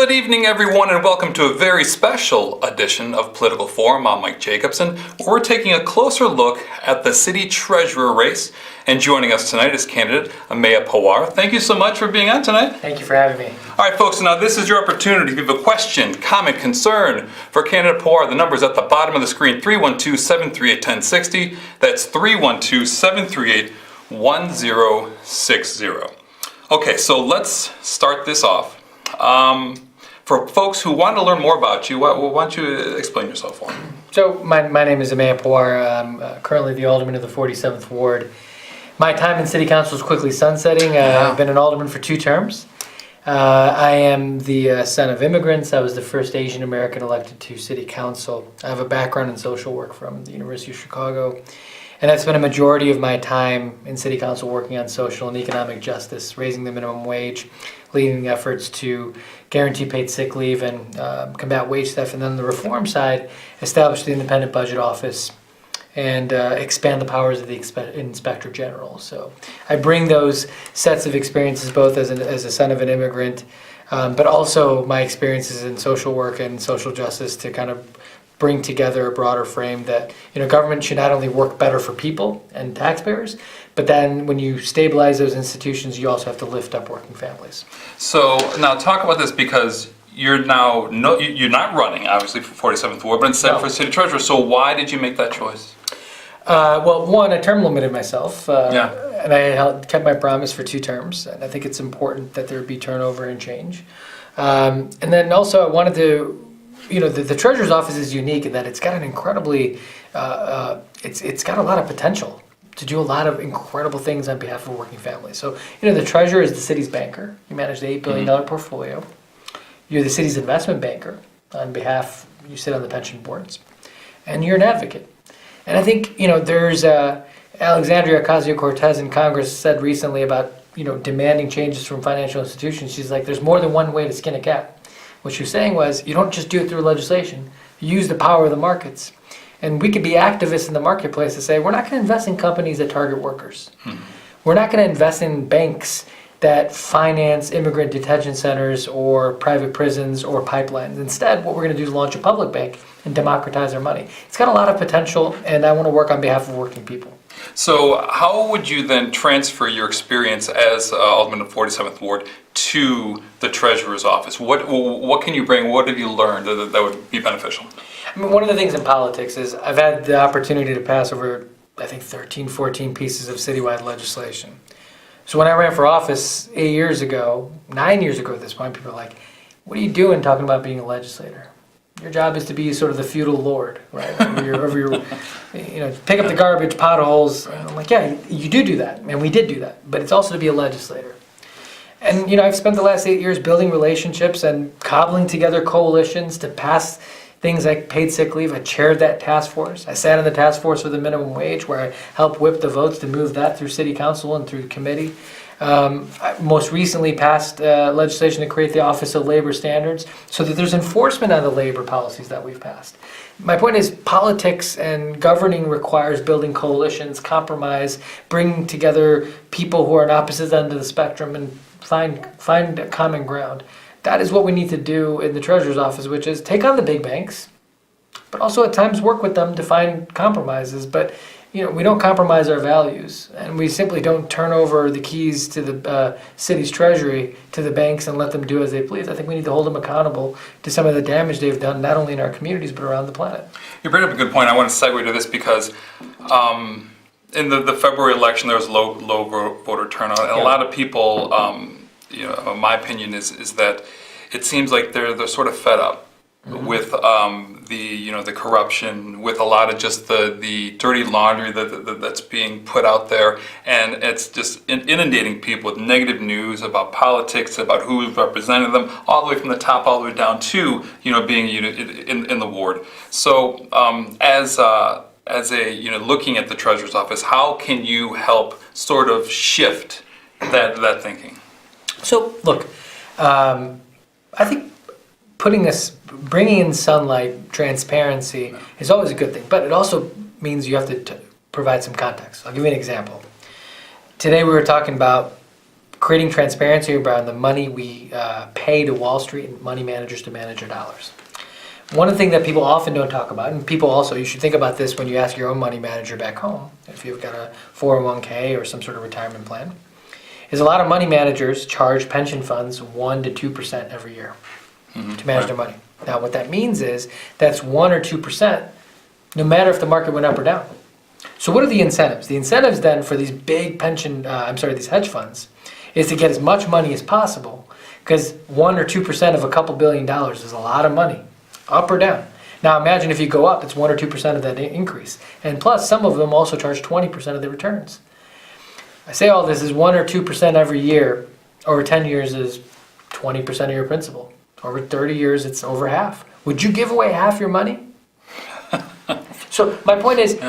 Good evening, everyone, and welcome to a very special edition of Political Forum. I'm Mike Jacobson. We're taking a closer look at the city treasurer race, and joining us tonight is candidate Ameya Pawar. Thank you so much for being on tonight. Thank you for having me. All right, folks, now this is your opportunity. If you have a question, comment, concern for candidate Pawar, the number is at the bottom of the screen, 312-738-1060. That's 312-738-1060. Okay, so let's start this off. For folks who want to learn more about you, why don't you explain yourself for them? So my name is Ameya Pawar. I'm currently the alderman of the 47th Ward. My time in City Council is quickly sunsetting. I've been an alderman for 2 terms. I am the son of immigrants. I was the first Asian American elected to City Council. I have a background in social work from the University of Chicago. And I've spent a majority of my time in City Council working on social and economic justice, raising the minimum wage, leading efforts to guarantee paid sick leave and combat wage theft. And then on the reform side, establish the independent budget office and expand the powers of the inspector general. So I bring those sets of experiences both as a son of an immigrant, but also my experiences in social work and social justice to kind of bring together a broader frame that government should not only work better for people and taxpayers, but then when you stabilize those institutions, you also have to lift up working families. So now talk about this, because you're now you're not running obviously for 47th Ward, but instead for city treasurer. So why did you make that choice? Well, one, I term limited myself, Yeah. and I kept my promise for 2 terms, and I think it's important that there be turnover and change. And then also I wanted to. The treasurer's office is unique in that it's got an incredibly, it's got a lot of potential to do a lot of incredible things on behalf of working families. So, the treasurer is the city's banker. You manage the $8 billion portfolio. You're the city's investment banker on behalf, you sit on the pension boards, and you're an advocate. And I think, there's Alexandria Ocasio-Cortez in Congress said recently about, demanding changes from financial institutions. She's like, there's more than one way to skin a cat. What she was saying was, you don't just do it through legislation. You use the power of the markets. And we could be activists in the marketplace to say, we're not going to invest in companies that target workers. We're not going to invest in banks that finance immigrant detention centers or private prisons or pipelines. Instead, what we're going to do is launch a public bank and democratize our money. It's got a lot of potential, and I want to work on behalf of working people. So how would you then transfer your experience as alderman of 47th Ward to the treasurer's office? What can you bring? What have you learned that would be beneficial? I mean, one of the things in politics is I've had the opportunity to pass over, I think, 13, 14 pieces of citywide legislation. So when I ran for office 9 years ago at this point, people are like, what are you doing talking about being a legislator? Your job is to be sort of the feudal lord, right? over your, pick up the garbage, potholes. And I'm like, yeah, you do that, and we did do that. But it's also to be a legislator. And I've spent the last 8 years building relationships and cobbling together coalitions to pass things like paid sick leave. I chaired that task force. I sat in the task force for the minimum wage, where I helped whip the votes to move that through city council and through committee. I most recently passed legislation to create the Office of Labor Standards so that there's enforcement on the labor policies that we've passed. My point is, politics and governing requires building coalitions, compromise, bringing together people who are on opposite ends of the spectrum and find common ground. That is what we need to do in the treasurer's office, which is take on the big banks, but also at times work with them to find compromises. But we don't compromise our values, and we simply don't turn over the keys to the city's treasury to the banks and let them do as they please. I think we need to hold them accountable to some of the damage they've done, not only in our communities, but around the planet. You bring up a good point. I want to segue to this because in the February election, there was low voter turnout, and a lot of people, my opinion is that it seems like they're sort of fed up with the corruption, with a lot of just the dirty laundry that's being put out there, and it's just inundating people with negative news about politics, about who's represented them, all the way from the top all the way down to being in the ward. So as a looking at the treasurer's office, how can you help sort of shift that thinking? So look, I think bringing in sunlight, transparency is always a good thing, but it also means you have to provide some context. I'll give you an example. Today we were talking about creating transparency around the money we pay to Wall Street and money managers to manage our dollars. One of the things that people often don't talk about, and people also, you should think about this when you ask your own money manager back home, if you've got a 401k or some sort of retirement plan, is a lot of money managers charge pension funds 1 to 2% every year to manage their money. Now, what that means is that's 1 or 2%, no matter if the market went up or down. So what are the incentives? The incentives then for these big these hedge funds, is to get as much money as possible, because 1 or 2% of a couple $billion is a lot of money, up or down. Now imagine if you go up, it's 1 or 2% of that increase. And plus, some of them also charge 20% of the returns. I say all this is 1 or 2% every year. Over 10 years is 20% of your principal. Over 30 years, it's over half. Would you give away half your money? So my point is,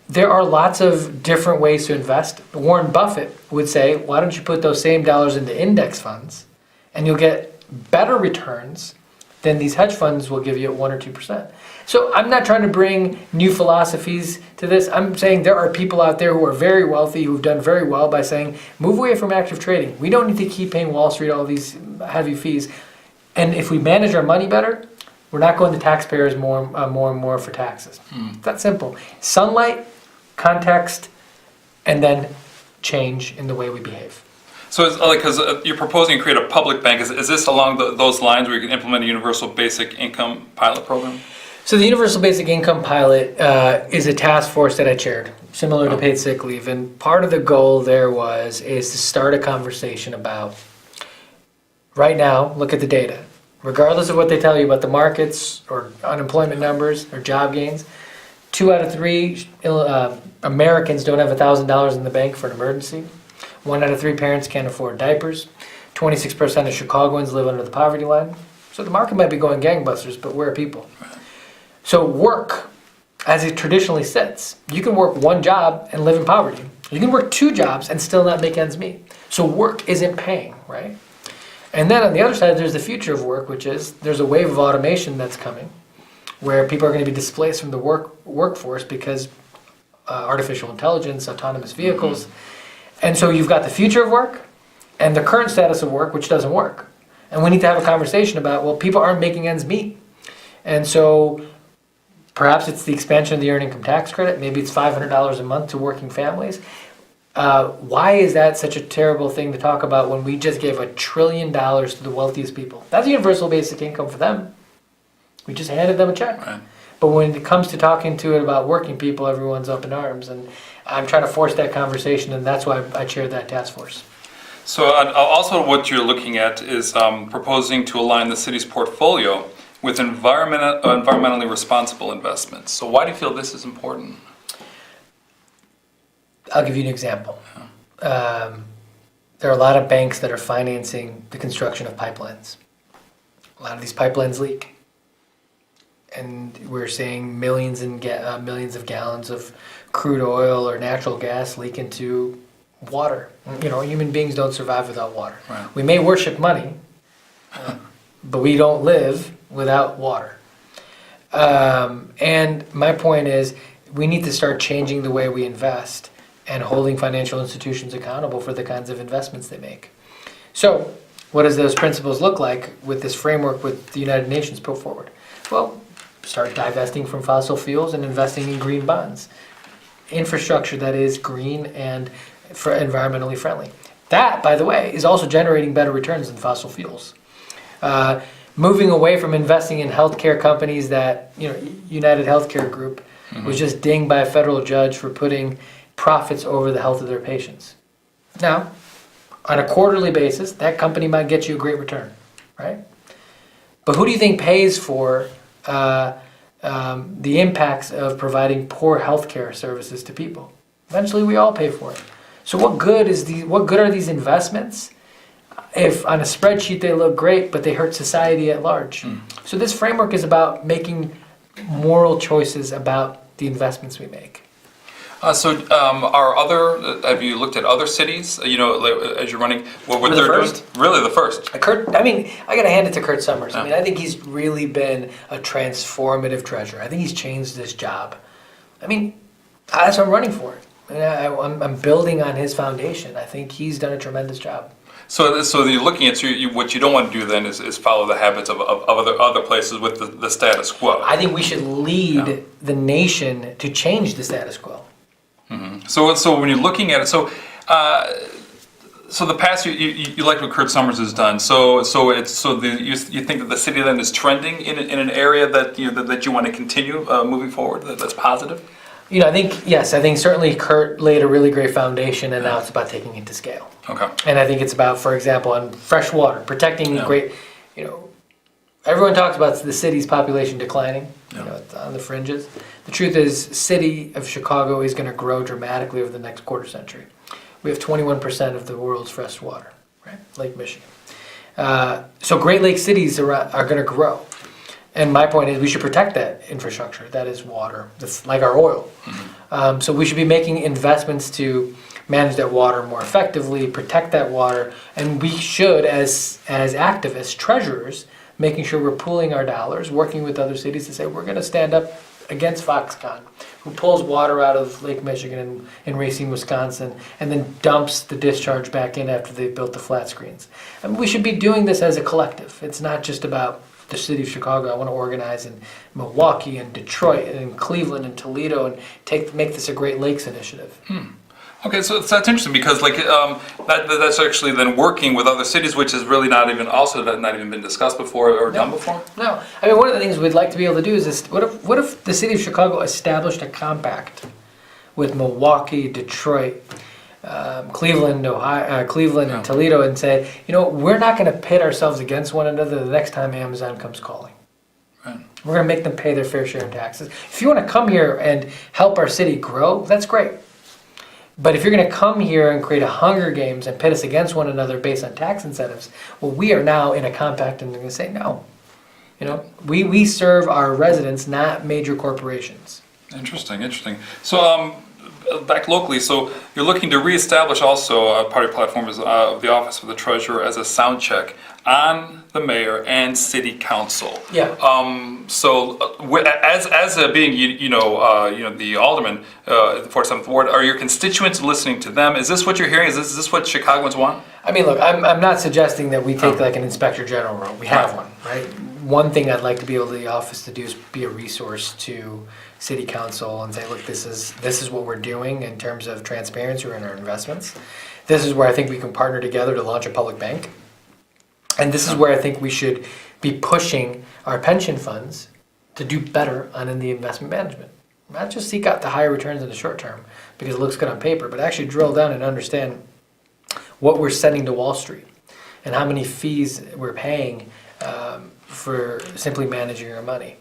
there are lots of different ways to invest. Warren Buffett would say, why don't you put those same dollars into index funds and you'll get better returns than these hedge funds will give you at 1 or 2%. So I'm not trying to bring new philosophies to this. I'm saying there are people out there who are very wealthy, who've done very well by saying, move away from active trading. We don't need to keep paying Wall Street all these heavy fees. And if we manage our money better, we're not going to taxpayers more and more for taxes. It's that simple. Sunlight, context, and then change in the way we behave. So it's like, because you're proposing to create a public bank, is this along those lines where you can implement a universal basic income pilot program? So the Universal Basic Income Pilot is a task force that I chaired, similar to paid sick leave. And part of the goal there is to start a conversation about, right now, look at the data. Regardless of what they tell you about the markets or unemployment numbers or job gains, 2 out of 3 Americans don't have $1,000 in the bank for an emergency. 1 out of 3 parents can't afford diapers. 26% of Chicagoans live under the poverty line. So the market might be going gangbusters, but where are people? So work, as it traditionally sits, you can work 1 job and live in poverty. You can work 2 jobs and still not make ends meet. So work isn't paying, right? And then on the other side, there's the future of work, which is there's a wave of automation that's coming, where people are going to be displaced from the workforce because artificial intelligence, autonomous vehicles. And so you've got the future of work and the current status of work, which doesn't work. And we need to have a conversation about, well, people aren't making ends meet. And so perhaps it's the expansion of the earned income tax credit. Maybe it's $500 a month to working families. Why is that such a terrible thing to talk about when we just gave $1 trillion to the wealthiest people? That's universal basic income for them. We just handed them a check. Right. But when it comes to talking to it about working people, everyone's up in arms. And I'm trying to force that conversation, and that's why I chaired that task force. So also what you're looking at is proposing to align the city's portfolio with environmentally responsible investments. So why do you feel this is important? I'll give you an example. There are a lot of banks that are financing the construction of pipelines. A lot of these pipelines leak. And we're seeing millions of gallons of crude oil or natural gas leak into water. You know, human beings don't survive without water. Right. We may worship money, but we don't live without water. And my point is, we need to start changing the way we invest and holding financial institutions accountable for the kinds of investments they make. So, what does those principles look like with this framework with the United Nations put forward? Well, start divesting from fossil fuels and investing in green bonds. Infrastructure that is green and environmentally friendly. That, by the way, is also generating better returns than fossil fuels. Moving away from investing in healthcare companies that, United Healthcare Group was just dinged by a federal judge for putting profits over the health of their patients. Now, on a quarterly basis, that company might get you a great return, right? But who do you think pays for the impacts of providing poor healthcare services to people? Eventually, we all pay for it. So what good are these investments if on a spreadsheet they look great, but they hurt society at large? So this framework is about making moral choices about the investments we make. Have you looked at other cities, as you're running, what they're doing? Really, the first? I got to hand it to Kurt Summers. Yeah. I think he's really been a transformative treasurer. I think he's changed this job. That's what I'm running for it. I'm building on his foundation. I think he's done a tremendous job. So you're looking at, what you don't want to do then is follow the habits of other places with the status quo. I think we should lead the nation to change the status quo. So when you're looking at it, so the past, you like what Kurt Summers has done. So you think that the city then is trending in an area that you want to continue moving forward. That's positive. I think certainly Kurt laid a really great foundation, and now it's about taking it to scale. Okay. And I think it's about, for example, on fresh water, protecting great. Everyone talks about the city's population declining. It's on the fringes. The truth is, city of Chicago is going to grow dramatically over the next quarter century. We have 21% of the world's fresh water, right? Lake Michigan. So Great Lake cities are going to grow. And my point is we should protect that infrastructure. That is water. That's like our oil. So we should be making investments to manage that water more effectively, protect that water. And we should, as activists, treasurers, making sure we're pooling our dollars, working with other cities to say we're going to stand up against Foxconn, who pulls water out of Lake Michigan and Racine, Wisconsin, and then dumps the discharge back in after they've built the flat screens. I mean, we should be doing this as a collective. It's not just about the city of Chicago. I want to organize in Milwaukee and Detroit and in Cleveland and Toledo and make this a Great Lakes initiative. Okay, so that's interesting because that's actually then working with other cities, which is really not even been discussed before or done before. No, I mean, one of the things we'd like to be able to do is what if the city of Chicago established a compact with Milwaukee, Detroit, Cleveland, Ohio, Cleveland, and Toledo, and say, we're not going to pit ourselves against one another the next time Amazon comes calling. Right. We're going to make them pay their fair share in taxes. If you want to come here and help our city grow, that's great. But if you're going to come here and create a Hunger Games and pit us against one another based on tax incentives, well, we are now in a compact and they're going to say no. We serve our residents, not major corporations. Interesting. So back locally, so you're looking to reestablish also part of your platform is the Office of the Treasurer as a sound check on the mayor and city council. Yeah. As being the alderman, the 47th ward, are your constituents listening to them? Is this what you're hearing? Is this what Chicagoans want? I mean, look, I'm not suggesting that we take like an inspector general role. We have one, right? One thing I'd like to be able to the office to do is be a resource to city council and say, look, this is what we're doing in terms of transparency in our investments. This is where I think we can partner together to launch a public bank. And this is where I think we should be pushing our pension funds to do better in the investment management. Not just seek out the higher returns in the short term because it looks good on paper, but actually drill down and understand what we're sending to Wall Street and how many fees we're paying for simply managing our money.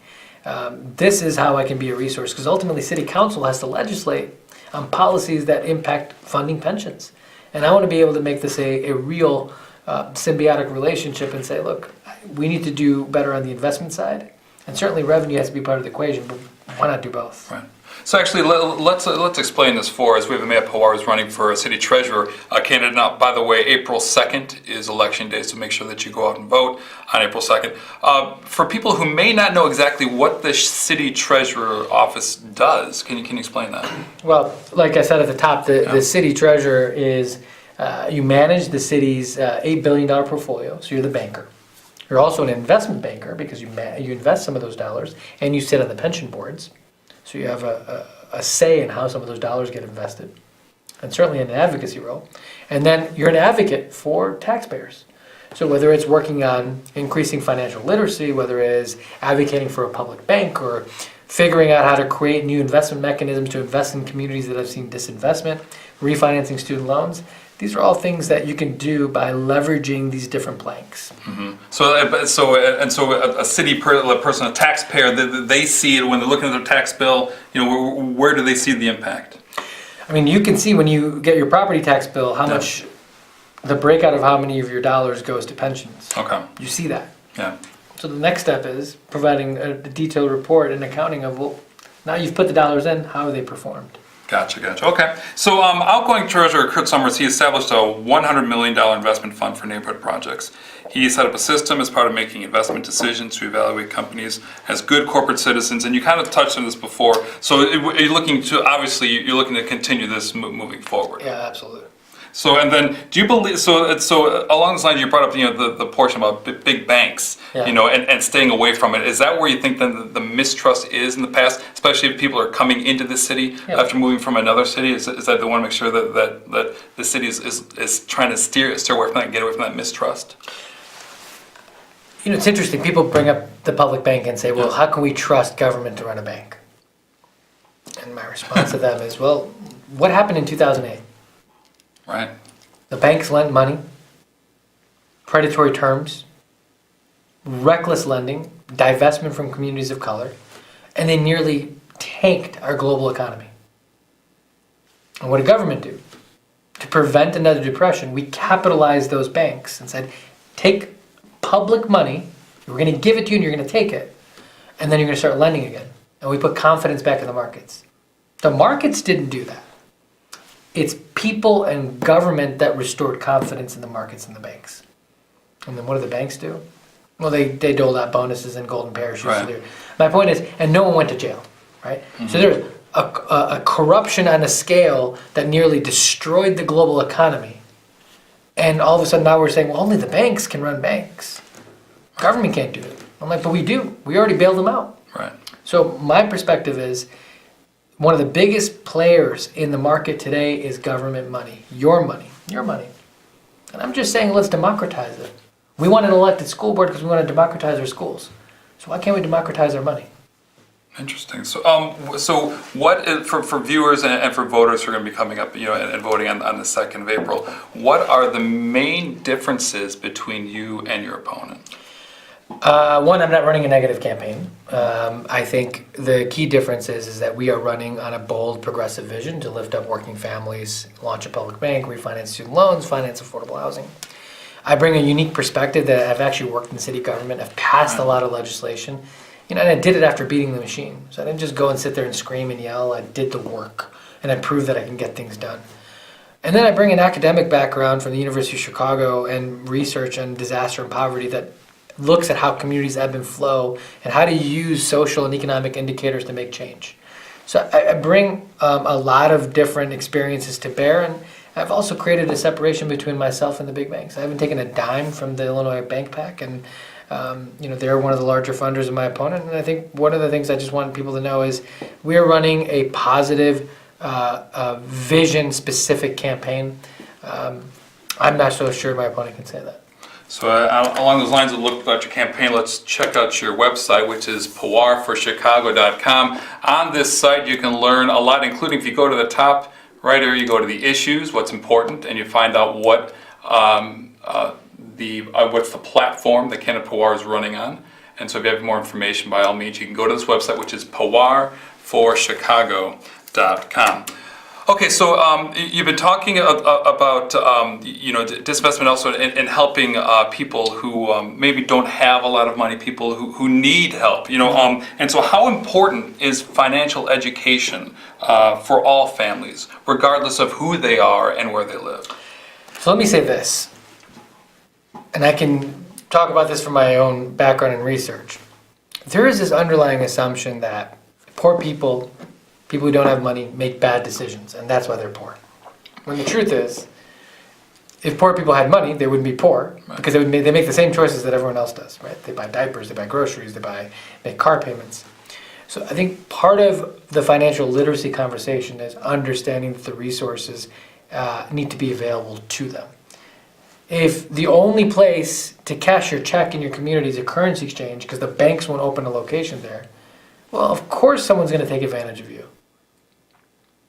This is how I can be a resource because ultimately city council has to legislate on policies that impact funding pensions. And I want to be able to make this a real symbiotic relationship and say, look, we need to do better on the investment side. And certainly revenue has to be part of the equation, but why not do both? Right. So actually, let's explain this for us. We have Ameya Pawar who's running for a city treasurer candidate. Now, by the way, April 2nd is election day, so make sure that you go out and vote on April 2nd. For people who may not know exactly what the city treasurer office does, can you explain that? Well, like I said at the top, the city treasurer is, you manage the city's $8 billion portfolio, so you're the banker. You're also an investment banker because you invest some of those dollars, and you sit on the pension boards. So you have a say in how some of those dollars get invested, and certainly an advocacy role. And then you're an advocate for taxpayers. So whether it's working on increasing financial literacy, whether it is advocating for a public bank or figuring out how to create new investment mechanisms to invest in communities that have seen disinvestment, refinancing student loans, these are all things that you can do by leveraging these different planks. Mm-hmm. So a city person, a taxpayer, they see it when they're looking at their tax bill. Where do they see the impact? I mean, you can see when you get your property tax bill how much the breakout of how many of your dollars goes to pensions. Okay. You see that. Yeah. So the next step is providing a detailed report and accounting of, well, now you've put the dollars in, how are they performed? Gotcha. Okay. So outgoing treasurer Kurt Summers, he established a $100 million investment fund for neighborhood projects. He set up a system as part of making investment decisions to evaluate companies as good corporate citizens, and you kind of touched on this before. So you're looking to continue this moving forward. Yeah, absolutely. So, and then, do you believe, so along those lines, you brought up, the portion about big banks, Yeah. and staying away from it. Is that where you think then the mistrust is in the past, especially if people are coming into the city Yeah. after moving from another city? Is that they want to make sure that the city is trying to steer away from that and get away from that mistrust? It's interesting. People bring up the public bank and say, well, how can we trust government to run a bank? And my response to them is, well, what happened in 2008? Right. The banks lent money, predatory terms, reckless lending, divestment from communities of color, and they nearly tanked our global economy. And what did government do? To prevent another depression, we capitalized those banks and said, take public money, we're going to give it to you and you're going to take it, and then you're going to start lending again. And we put confidence back in the markets. The markets didn't do that. It's people and government that restored confidence in the markets and the banks. And then what do the banks do? Well, they doled out bonuses and golden parachutes. Right. My point is, and no one went to jail, right? Mm-hmm. So there's a corruption on a scale that nearly destroyed the global economy. And all of a sudden now we're saying, well, only the banks can run banks. Government can't do it. I'm like, but we do. We already bailed them out. Right. So my perspective is, one of the biggest players in the market today is government money. Your money. Your money. And I'm just saying, let's democratize it. We want an elected school board because we want to democratize our schools. So why can't we democratize our money? Interesting. So what for viewers and for voters who are going to be coming up, and voting on the 2nd of April, what are the main differences between you and your opponent? One, I'm not running a negative campaign. I think the key difference is that we are running on a bold, progressive vision to lift up working families, launch a public bank, refinance student loans, finance affordable housing. I bring a unique perspective that I've actually worked in city government. I've passed a lot of legislation, and I did it after beating the machine. So I didn't just go and sit there and scream and yell. I did the work, and I proved that I can get things done. And then I bring an academic background from the University of Chicago and research on disaster and poverty that looks at how communities ebb and flow and how to use social and economic indicators to make change. So I bring a lot of different experiences to bear, and I've also created a separation between myself and the big banks. I haven't taken a dime from the Illinois Bank Pack, and they're one of the larger funders of my opponent. And I think one of the things I just want people to know is we are running a positive, vision-specific campaign. I'm not so sure my opponent can say that. So along those lines of look about your campaign, let's check out your website, which is pawarforchicago.com. On this site, you can learn a lot, including if you go to the top right here, you go to the issues, what's important, and you find out what what's the platform that Kenneth Pawar is running on. And so if you have more information, by all means, you can go to this website, which is pawarforchicago.com. Okay, so you've been talking about disinvestment also in helping people who maybe don't have a lot of money, people who need help. And so how important is financial education for all families, regardless of who they are and where they live? So let me say this, and I can talk about this from my own background and research. There is this underlying assumption that poor people who don't have money make bad decisions, and that's why they're poor. When the truth is, if poor people had money, they wouldn't be poor, because they make the same choices that everyone else does, right? They buy diapers, they buy groceries, they make car payments. So I think part of the financial literacy conversation is understanding that the resources need to be available to them. If the only place to cash your check in your community is a currency exchange because the banks won't open a location there, well, of course someone's going to take advantage of you.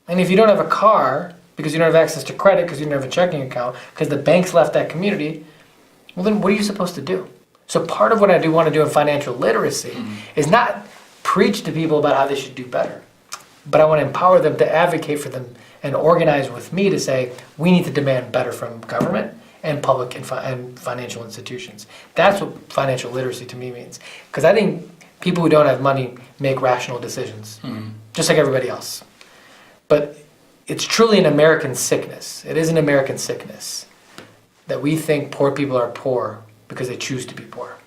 And if you don't have a car because you don't have access to credit, because you don't have a checking account, because the banks left that community, well then what are you supposed to do? So part of what I do want to do in financial literacy is not preach to people about how they should do better, but I want to empower them to advocate for them and organize with me to say we need to demand better from government and public and financial institutions. That's what financial literacy to me means. Because I think people who don't have money make rational decisions, just like everybody else. But it's truly an American sickness. It is an American sickness that we think poor people are poor because they choose to be poor.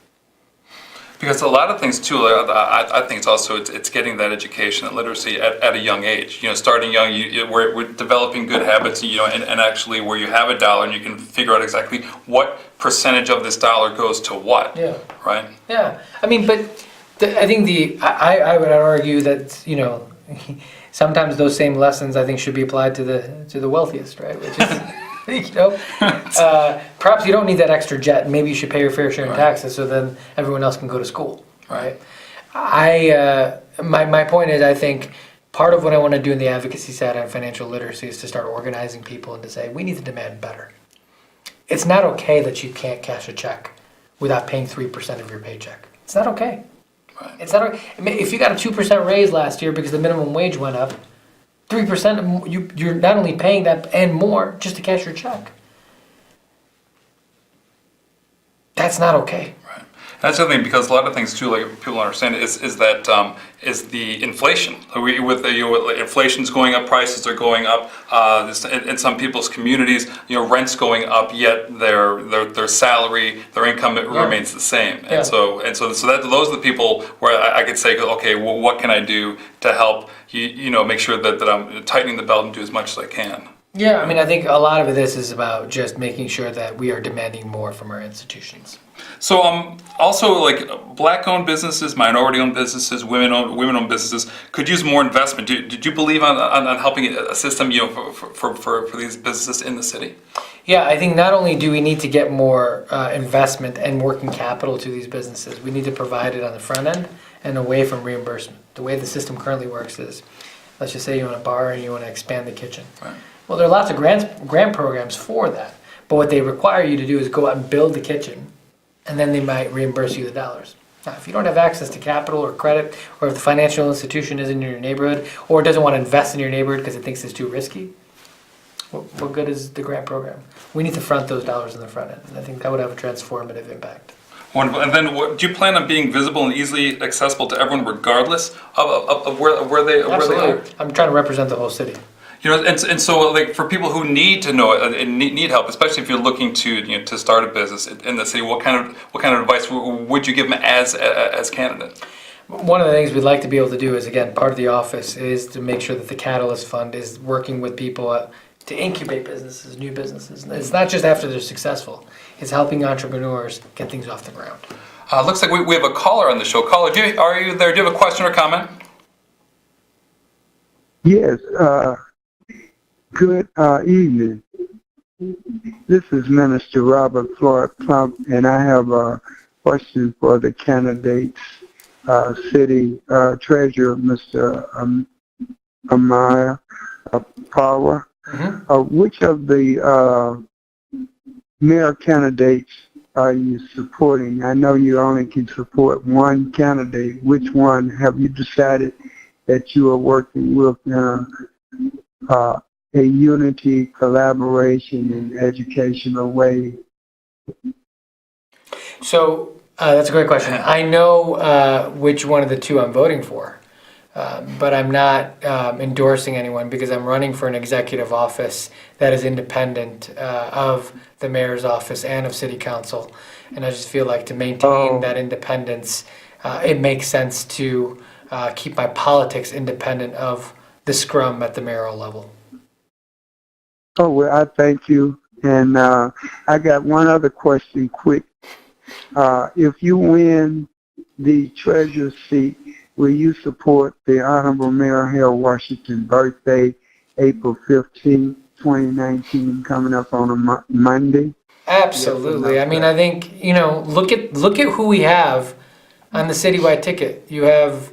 Because a lot of things too, I think it's getting that education and literacy at a young age. Starting young, we're developing good habits. And actually, where you have a dollar and you can figure out exactly what percentage of this dollar goes to what. Yeah. Right. Yeah. I mean, but I think I would argue that sometimes those same lessons I think should be applied to the wealthiest, right? Which is. Perhaps you don't need that extra jet, and maybe you should pay your fair share in taxes, so then everyone else can go to school, right? My point is, I think part of what I want to do in the advocacy side on financial literacy is to start organizing people and to say we need to demand better. It's not okay that you can't cash a check without paying 3% of your paycheck. It's not okay. Right. It's not okay. I mean, if you got a 2% raise last year because the minimum wage went up, 3%, you're not only paying that and more just to cash your check. That's not okay. Right. That's the thing, because a lot of things too, like people don't understand, is the inflation. With inflation's going up, prices are going up. In some people's communities, rent's going up, yet their salary, their income remains the same. And so those are the people where I could say, okay, well, what can I do to help make sure that I'm tightening the belt and do as much as I can. Yeah, I mean, I think a lot of this is about just making sure that we are demanding more from our institutions. So also, like, black-owned businesses, minority-owned businesses, women-owned businesses could use more investment. Did you believe on helping assist them, for these businesses in the city? Yeah, I think not only do we need to get more investment and working capital to these businesses, we need to provide it on the front end and away from reimbursement. The way the system currently works is, let's just say you own a bar and you want to expand the kitchen. Right. Well, there are lots of grant programs for that, but what they require you to do is go out and build the kitchen, and then they might reimburse you the dollars. Now, if you don't have access to capital or credit, or if the financial institution isn't in your neighborhood, or doesn't want to invest in your neighborhood because it thinks it's too risky, what good is the grant program? We need to front those dollars in the front end, and I think that would have a transformative impact. Wonderful. And then, do you plan on being visible and easily accessible to everyone, regardless of where they are? I'm trying to represent the whole city. And so, like, for people who need to know and need help, especially if you're looking to start a business in the city, what kind of advice would you give them as candidate? One of the things we'd like to be able to do is, again, part of the office is to make sure that the Catalyst Fund is working with people to incubate businesses, new businesses. And it's not just after they're successful; it's helping entrepreneurs get things off the ground. Looks like we have a caller on the show. Caller, are you there? Do you have a question or comment? Yes. Good evening. This is Minister Robert Floyd Plump, and I have a question for the candidates, City Treasurer, Mr. Ameya Pawar. Mm-hmm. Which of the mayor candidates are you supporting? I know you only can support one candidate. Which one have you decided that you are working with a unity, collaboration, and educational way? So that's a great question. I know which one of the two I'm voting for, but I'm not endorsing anyone because I'm running for an executive office that is independent of the mayor's office and of city council. And I just feel like to maintain that independence, it makes sense to keep my politics independent of the scrum at the mayoral level. Oh, well, I thank you. And I got one other question quick. If you win the treasurer's seat, will you support the Honorable Mayor Harold Washington's birthday, April 15, 2019, coming up on a Monday? Absolutely. Yes, I mean, I think, look at who we have on the citywide ticket. You have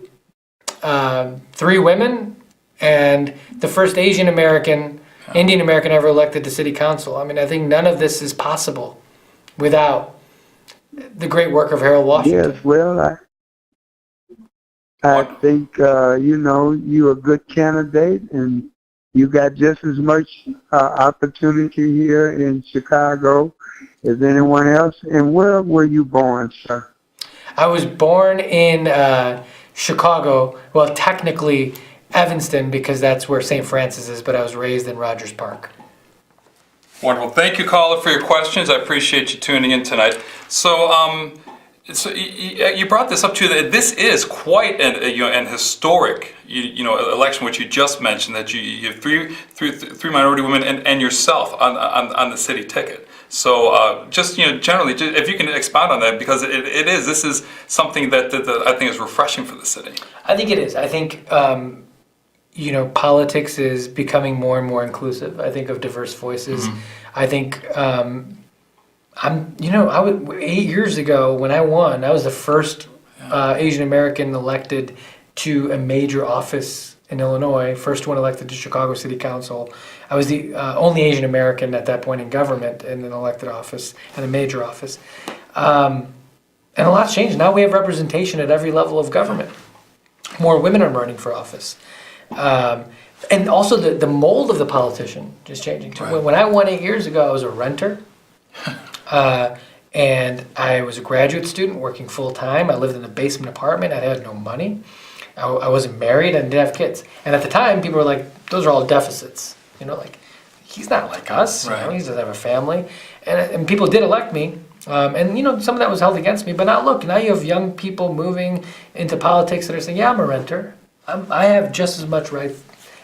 3 women and the first Asian American, Indian American ever elected to city council. I mean, I think none of this is possible without the great work of Harold Washington. Yes, well, I think, you're a good candidate, and you got just as much opportunity here in Chicago as anyone else. And where were you born, sir? I was born in Chicago, well, technically Evanston, because that's where St. Francis is, but I was raised in Rogers Park. Wonderful. Thank you, caller, for your questions. I appreciate you tuning in tonight. So, So you brought this up too. That this is quite an historic election, which you just mentioned. That you have three minority women and yourself on the city ticket. So just generally, if you can expound on that, because this is something that I think is refreshing for the city. I think it is. I think politics is becoming more and more inclusive. I think of diverse voices. Mm-hmm. I think. I was 8 years ago when I won. I was the first Asian American elected to a major office in Illinois. First one elected to Chicago City Council. I was the only Asian American at that point in government in an elected office and a major office. And a lot's changed. Now we have representation at every level of government. More women are running for office. And also the mold of the politician is changing too. Right. When I won 8 years ago, I was a renter. And I was a graduate student working full time. I lived in a basement apartment. I had no money. I wasn't married and didn't have kids. And at the time, people were like, those are all deficits. He's not like us. Right. He doesn't have a family. And people did elect me. And some of that was held against me. But now you have young people moving into politics that are saying, yeah, I'm a renter. I have just as much right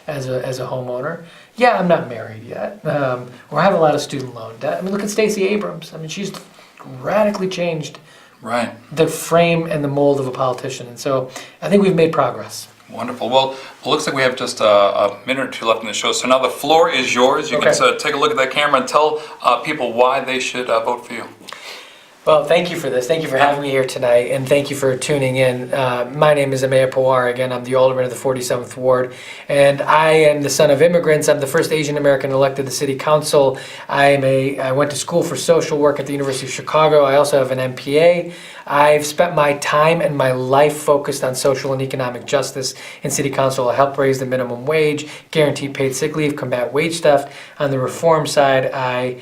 as a homeowner. Yeah, I'm not married yet, or I have a lot of student loan debt. I mean, look at Stacey Abrams. I mean, she's radically changed the frame and the mold of a politician. And so I think we've made progress. Wonderful. Well, it looks like we have just a minute or two left in the show. So now the floor is yours. You can take a look at that camera and tell people why they should vote for you. Well, thank you for this. Thank you for having me here tonight, and thank you for tuning in. My name is Ameya Pawar. Again, I'm the alderman of the 47th Ward, and I am the son of immigrants. I'm the first Asian American elected to the city council. I went to school for social work at the University of Chicago. I also have an MPA. I've spent my time and my life focused on social and economic justice in city council. I helped raise the minimum wage, guarantee paid sick leave, combat wage theft. On the reform side, I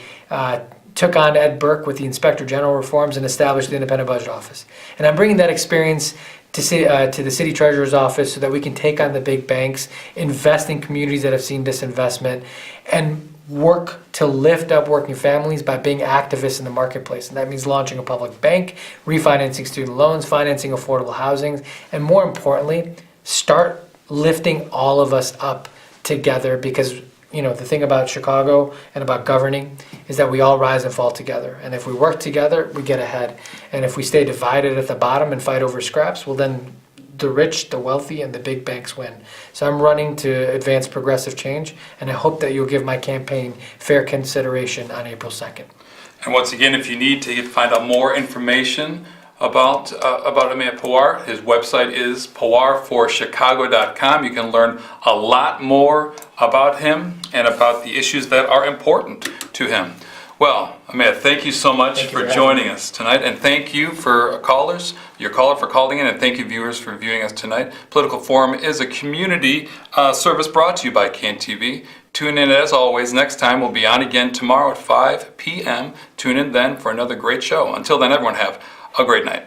took on Ed Burke with the Inspector General reforms and established the Independent Budget Office. And I'm bringing that experience to the City Treasurer's Office so that we can take on the big banks, invest in communities that have seen disinvestment, and work to lift up working families by being activists in the marketplace. And that means launching a public bank, refinancing student loans, financing affordable housing, and more importantly, start lifting all of us up together, because the thing about Chicago and about governing is that we all rise and fall together. And if we work together, we get ahead. And if we stay divided at the bottom and fight over scraps, well, then the rich, the wealthy, and the big banks win. So I'm running to advance progressive change, and I hope that you'll give my campaign fair consideration on April 2nd. And once again, if you need to find out more information about Ameya Pawar, his website is pawarforchicago.com. You can learn a lot more about him and about the issues that are important to him. Well, Ameya, thank you so much for joining us tonight, and thank you for your caller for calling in, and thank you viewers for viewing us tonight. Political Forum is a community service brought to you by CAN-TV. Tune in as always. Next time we'll be on again tomorrow at 5 p.m. Tune in then for another great show. Until then, everyone have a great night.